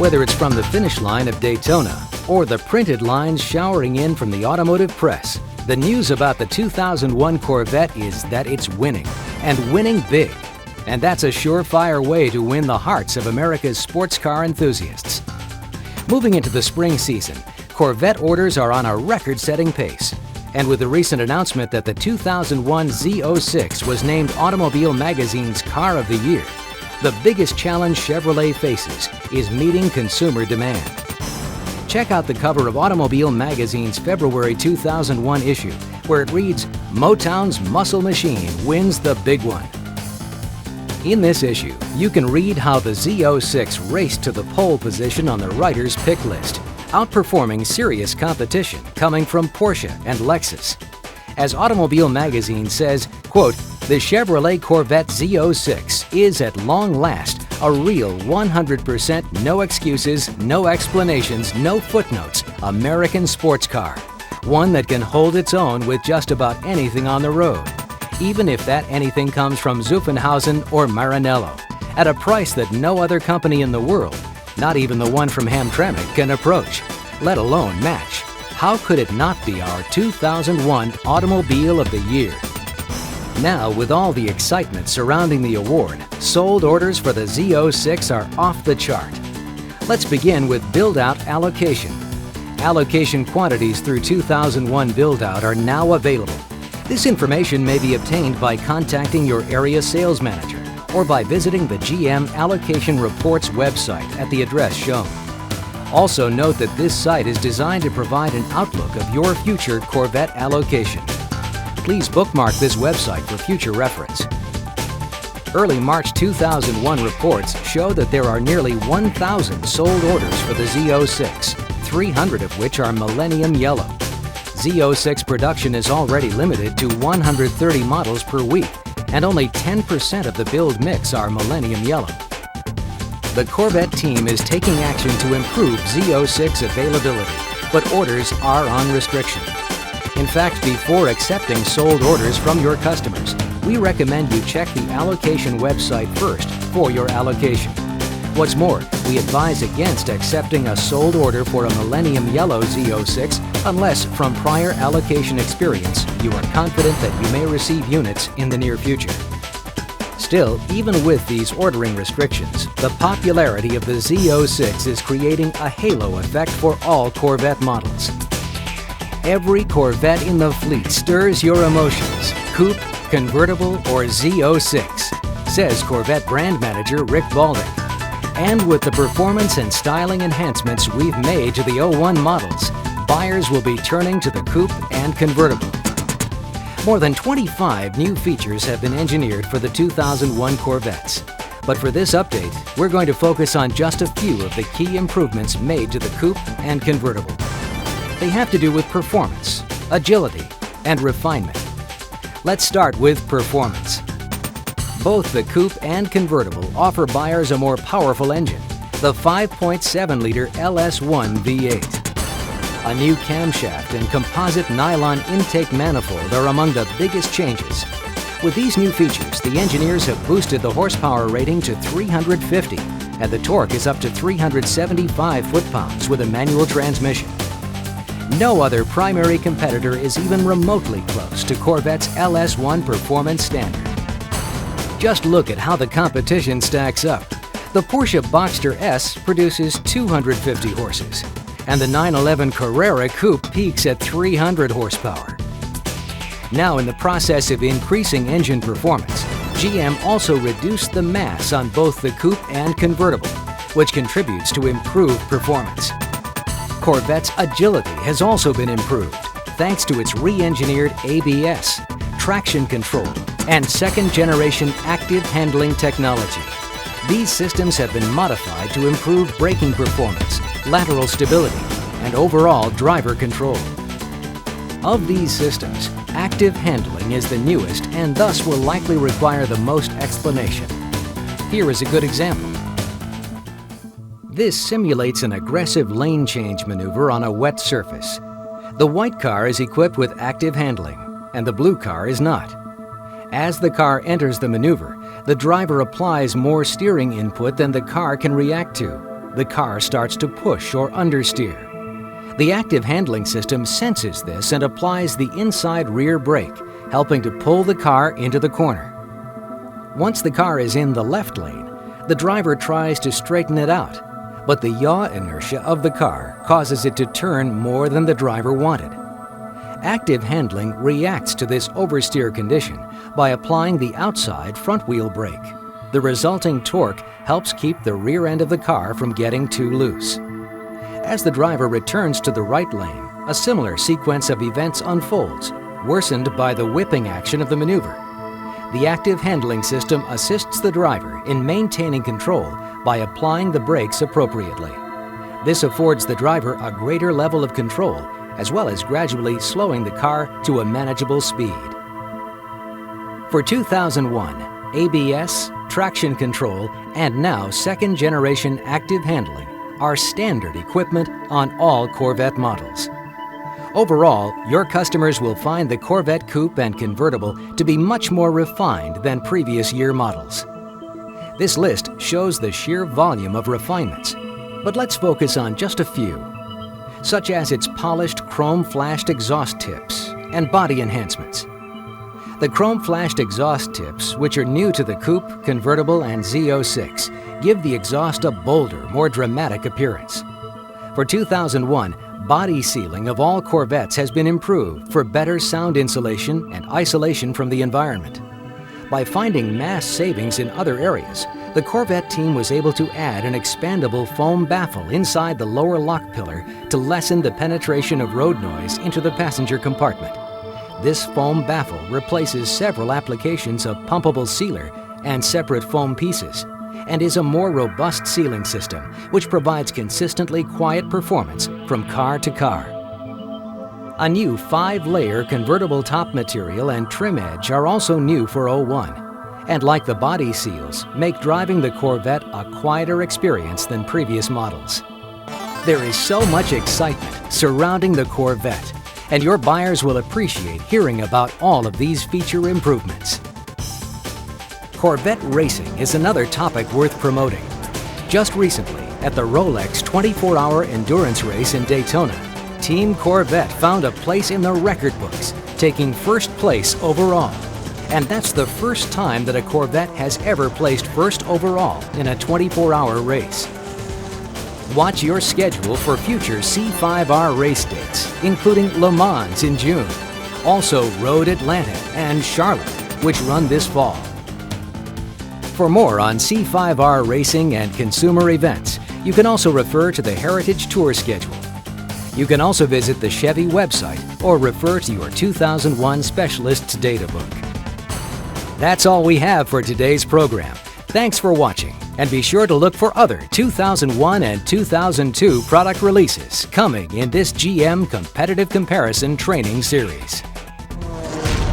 Whether it's from the finish line of Daytona or the printed lines showering in from the automotive press, the news about the 2001 Corvette is that it's winning, and winning big. And that's a surefire way to win the hearts of America's sports car enthusiasts. Moving into the spring season, Corvette orders are on a record-setting pace. And with the recent announcement that the 2001 Z06 was named Automobile Magazine's Car of the Year, the biggest challenge Chevrolet faces is meeting consumer demand. Check out the cover of Automobile Magazine's February 2001 issue, where it reads, "Motown's Muscle Machine wins the big one." In this issue, you can read how the Z06 raced to the pole position on the writer's pick list, outperforming serious competition coming from Porsche and Lexus. As Automobile Magazine says, quote, "The Chevrolet Corvette Z06 is at long last a real 100% no excuses, no explanations, no footnotes American sports car. One that can hold its own with just about anything on the road, even if that anything comes from Zuffenhausen or Maranello, at a price that no other company in the world, not even the one from Hamtramck, can approach, let alone match. How could it not be our 2001 Automobile of the Year?" Now, with all the excitement surrounding the award, sold orders for the Z06 are off the chart. Let's begin with build-out allocation. Allocation quantities through 2001 build-out are now available. This information may be obtained by contacting your area sales manager or by visiting the GM Allocation Reports website at the address shown. Also note that this site is designed to provide an outlook of your future Corvette allocation. Please bookmark this website for future reference. Early March 2001 reports show that there are nearly 1,000 sold orders for the Z06, 300 of which are Millennium Yellow. Z06 production is already limited to 130 models per week, and only 10% of the build mix are Millennium Yellow. The Corvette team is taking action to improve Z06 availability, but orders are on restriction. In fact, before accepting sold orders from your customers, we recommend you check the allocation website first for your allocation. What's more, we advise against accepting a sold order for a Millennium Yellow Z06 unless, from prior allocation experience, you are confident that you may receive units in the near future. Still, even with these ordering restrictions, the popularity of the Z06 is creating a halo effect for all Corvette models. Every Corvette in the fleet stirs your emotions, coupe, convertible, or Z06, says Corvette brand manager Rick Balding. And with the performance and styling enhancements we've made to the 01 models, buyers will be turning to the coupe and convertible. More than 25 new features have been engineered for the 2001 Corvettes. But for this update, we're going to focus on just a few of the key improvements made to the coupe and convertible. They have to do with performance, agility, and refinement. Let's start with performance. Both the coupe and convertible offer buyers a more powerful engine, the 5.7-liter LS1 V8. A new camshaft and composite nylon intake manifold are among the biggest changes. With these new features, the engineers have boosted the horsepower rating to 350, and the torque is up to 375 foot-pounds with a manual transmission. No other primary competitor is even remotely close to Corvette's LS1 performance standard. Just look at how the competition stacks up. The Porsche Boxster S produces 250 horses, and the 911 Carrera Coupe peaks at 300 horsepower. Now, in the process of increasing engine performance, GM also reduced the mass on both the coupe and convertible, which contributes to improved performance. Corvette's agility has also been improved thanks to its re-engineered ABS, traction control, and second-generation active handling technology. These systems have been modified to improve braking performance, lateral stability, and overall driver control. Of these systems, active handling is the newest and thus will likely require the most explanation. Here is a good example. This simulates an aggressive lane change maneuver on a wet surface. The white car is equipped with active handling, and the blue car is not. As the car enters the maneuver, the driver applies more steering input than the car can react to. the car starts to push or understeer. The active handling system senses this and applies the inside rear brake, helping to pull the car into the corner. Once the car is in the left lane, the driver tries to straighten it out, but the yaw inertia of the car causes it to turn more than the driver wanted. Active handling reacts to this oversteer condition by applying the outside front wheel brake. The resulting torque helps keep the rear end of the car from getting too loose. As the driver returns to the right lane, a similar sequence of events unfolds, worsened by the whipping action of the maneuver. The active handling system assists the driver in maintaining control by applying the brakes appropriately. This affords the driver a greater level of control, as well as gradually slowing the car to a manageable speed. For 2001, ABS, traction control, and now second-generation active handling are standard equipment on all Corvette models. Overall, your customers will find the Corvette Coupe and Convertible to be much more refined than previous year models. This list shows the sheer volume of refinements, but let's focus on just a few, such as its polished chrome-flashed exhaust tips and body enhancements. The chrome-flashed exhaust tips, which are new to the Coupe, Convertible, and Z06, give the exhaust a bolder, more dramatic appearance. For 2001, body sealing of all Corvettes has been improved for better sound insulation and isolation from the environment. By finding mass savings in other areas, the Corvette team was able to add an expandable foam baffle inside the lower lock pillar to lessen the penetration of road noise into the passenger compartment. This foam baffle replaces several applications of pumpable sealer and separate foam pieces, and is a more robust sealing system which provides consistently quiet performance from car to car. A new 5-layer convertible top material and trim edge are also new for 01, and like the body seals, make driving the Corvette a quieter experience than previous models. There is so much excitement surrounding the Corvette, and your buyers will appreciate hearing about all of these feature improvements. Corvette racing is another topic worth promoting. Just recently, at the Rolex 24-hour endurance race in Daytona, Team Corvette found a place in the record books, taking first place overall. And that's the first time that a Corvette has ever placed first overall in a 24-hour race. Watch your schedule for future C5R race dates, including Le Mans in June, also Road Atlanta and Charlotte, which run this fall. For more on C5R racing and consumer events, you can also refer to the Heritage Tour schedule. You can also visit the Chevy website or refer to your 2001 Specialist's data book. That's all we have for today's program. Thanks for watching, and be sure to look for other 2001 and 2002 product releases coming in this GM Competitive Comparison Training Series.